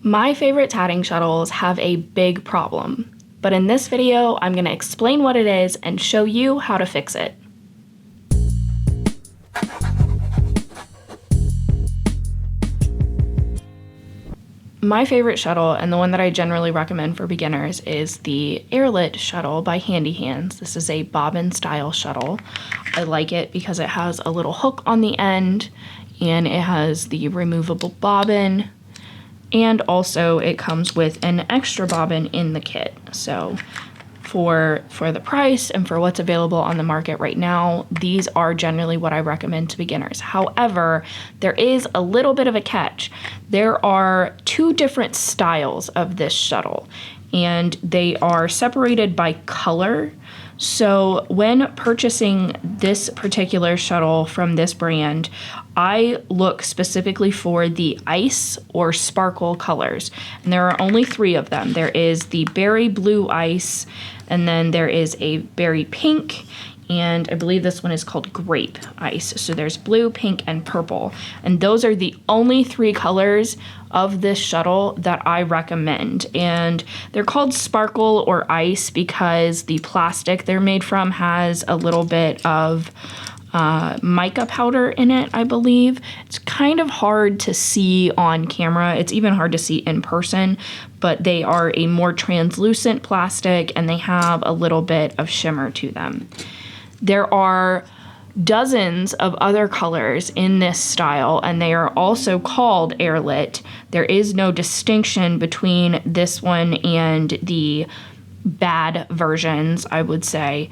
My favorite tatting shuttles have a big problem, but in this video, I'm going to explain what it is and show you how to fix it. My favorite shuttle, and the one that I generally recommend for beginners, is the Aerlit shuttle by Handy Hands. This is a bobbin style shuttle. I like it because it has a little hook on the end, and it has the removable bobbin, and also it comes with an extra bobbin in the kit. So for the price and for what's available on the market right now, these are generally what I recommend to beginners. However, there is a little bit of a catch. There are two different styles of this shuttle, and they are separated by color. So when purchasing this particular shuttle from this brand, I look specifically for the ice or sparkle colors. And there are only three of them. There is the berry blue ice, and then there is a berry pink, and I believe this one is called grape ice. So there's blue, pink, and purple. And those are the only three colors of this shuttle that I recommend. And they're called sparkle or ice because the plastic they're made from has a little bit of mica powder in it, I believe. It's kind of hard to see on camera. It's even hard to see in person, but they are a more translucent plastic and they have a little bit of shimmer to them. There are dozens of other colors in this style, and they are also called Aerlit. There is no distinction between this one and the bad versions, I would say,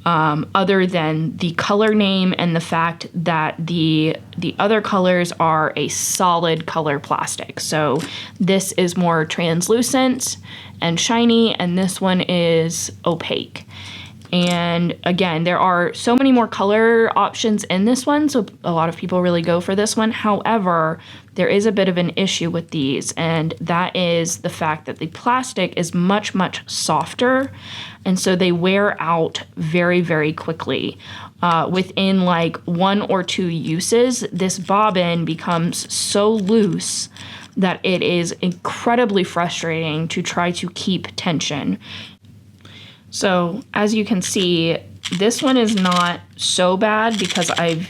other than the color name and the fact that the other colors are a solid color plastic. So this is more translucent and shiny, and this one is opaque. And again, there are so many more color options in this one, so a lot of people really go for this one. However, there is a bit of an issue with these, and that is the fact that the plastic is much, much softer, and so they wear out very, very quickly. Within like 1 or 2 uses, this bobbin becomes so loose that it is incredibly frustrating to try to keep tension. So as you can see, this one is not so bad because I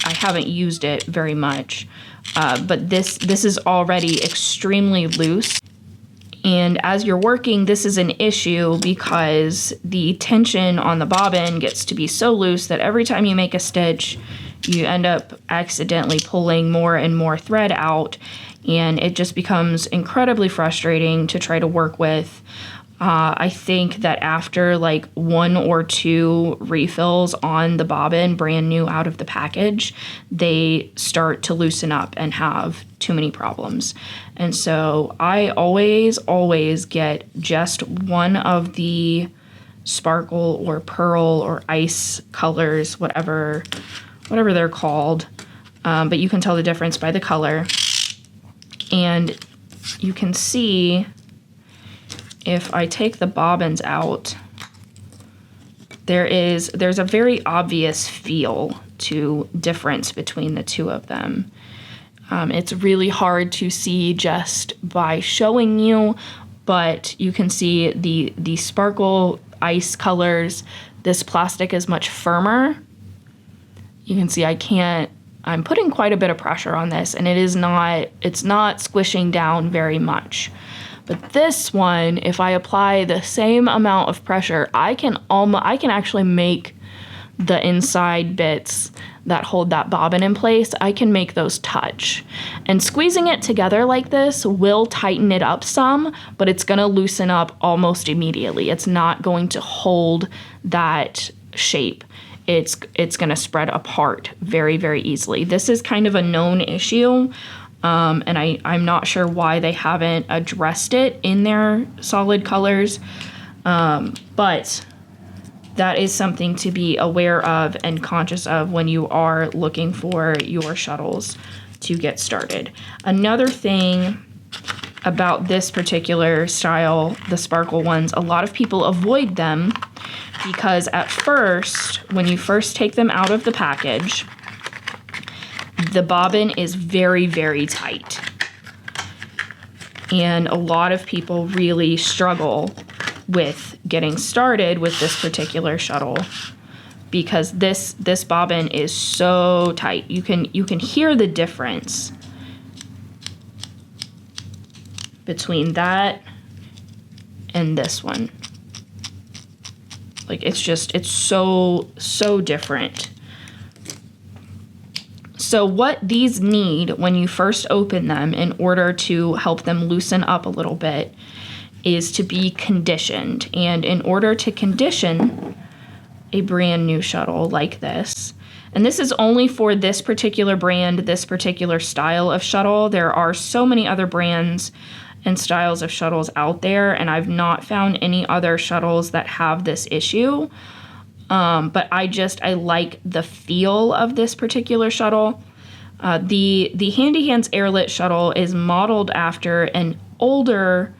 haven't used it very much, but this is already extremely loose. And as you're working, this is an issue because the tension on the bobbin gets to be so loose that every time you make a stitch, you end up accidentally pulling more and more thread out, and it just becomes incredibly frustrating to try to work with. I think that after like 1 or 2 refills on the bobbin, brand new out of the package, they start to loosen up and have too many problems. And so I always get just one of the sparkle or pearl or ice colors, whatever they're called. But you can tell the difference by the color. And you can see, if I take the bobbins out, there's a very obvious feel to difference between the two of them. It's really hard to see just by showing you, but you can see the sparkle ice colors. This plastic is much firmer. You can see I'm putting quite a bit of pressure on this, and it's not squishing down very much. But this one, if I apply the same amount of pressure, I can actually make the inside bits that hold that bobbin in place, I can make those touch. And squeezing it together like this will tighten it up some, but it's gonna loosen up almost immediately. It's not going to hold that shape. It's gonna spread apart very, very easily. This is kind of a known issue. And I'm not sure why they haven't addressed it in their solid colors, but that is something to be aware of and conscious of when you are looking for your shuttles to get started. Another thing about this particular style, the sparkle ones, a lot of people avoid them because at first, when you first take them out of the package, the bobbin is very, very tight. And a lot of people really struggle with getting started with this particular shuttle because this bobbin is so tight. You can hear the difference between that and this one. Like it's so different. So what these need when you first open them in order to help them loosen up a little bit is to be conditioned. And in order to condition a brand new shuttle like this, and this is only for this particular brand, this particular style of shuttle. There are so many other brands and styles of shuttles out there, and I've not found any other shuttles that have this issue. But I like the feel of this particular shuttle. The Handy Hands Aerlit shuttle is modeled after an older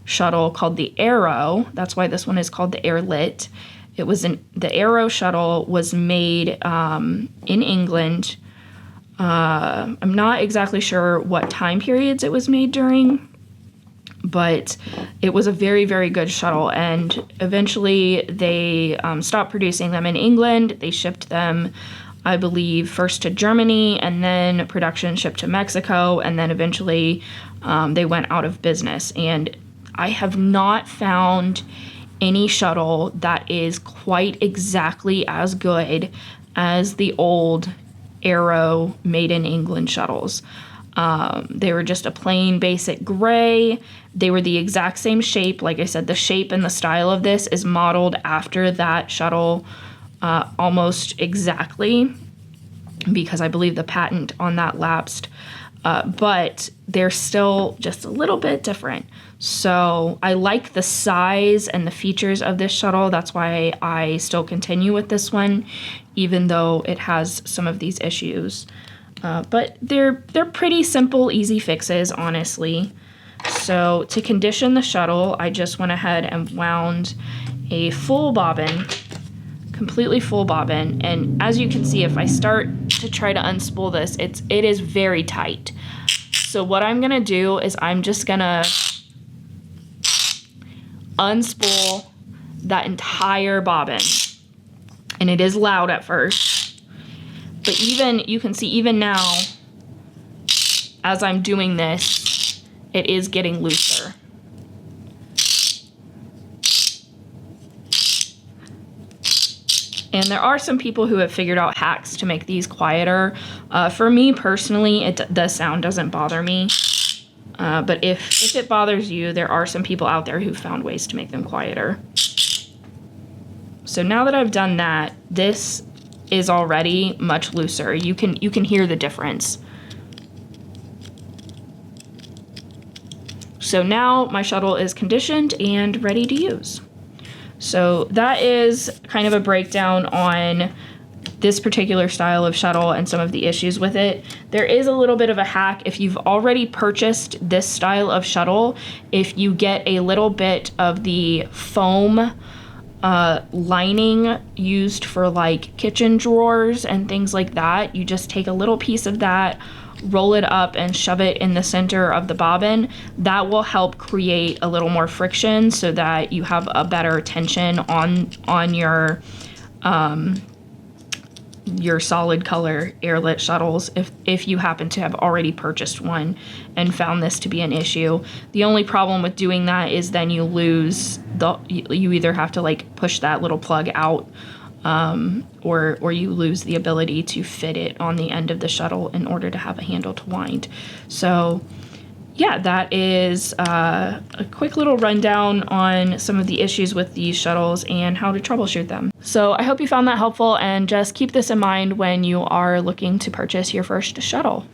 shuttle called the Aero. That's why this one is called the Aerlit. The Aero shuttle was made in England. I'm not exactly sure what time periods it was made during, but it was a very, very good shuttle, and eventually they stopped producing them in England. They shipped them, I believe, first to Germany, and then production shipped to Mexico, and then eventually they went out of business. And I have not found any shuttle that is quite exactly as good as the old Aero made in England shuttles. They were just a plain basic gray. They were the exact same shape. Like I said, the shape and the style of this is modeled after that shuttle almost exactly, because I believe the patent on that lapsed. But they're still just a little bit different. So I like the size and the features of this shuttle. That's why I still continue with this one, even though it has some of these issues. But they're pretty simple, easy fixes, honestly. So to condition the shuttle, I just went ahead and wound a full bobbin, completely full bobbin. And as you can see, if I start to try to unspool this, it is very tight. So what I'm gonna do is I'm just gonna unspool that entire bobbin. And it is loud at first, but you can see even now, as I'm doing this, it is getting looser. And there are some people who have figured out hacks to make these quieter. For me personally, the sound doesn't bother me. But if it bothers you, there are some people out there who've found ways to make them quieter. So now that I've done that, this is already much looser. You can hear the difference. So now my shuttle is conditioned and ready to use. So that is kind of a breakdown on this particular style of shuttle and some of the issues with it. There is a little bit of a hack. If you've already purchased this style of shuttle, if you get a little bit of the foam lining used for like kitchen drawers and things like that, you just take a little piece of that, roll it up and shove it in the center of the bobbin. That will help create a little more friction so that you have a better tension on your solid color Aerlit shuttles if you happen to have already purchased one and found this to be an issue. The only problem with doing that is then you either have to like push that little plug out, or you lose the ability to fit it on the end of the shuttle in order to have a handle to wind. So yeah, that is a quick little rundown on some of the issues with these shuttles and how to troubleshoot them. So I hope you found that helpful, and just keep this in mind when you are looking to purchase your first shuttle.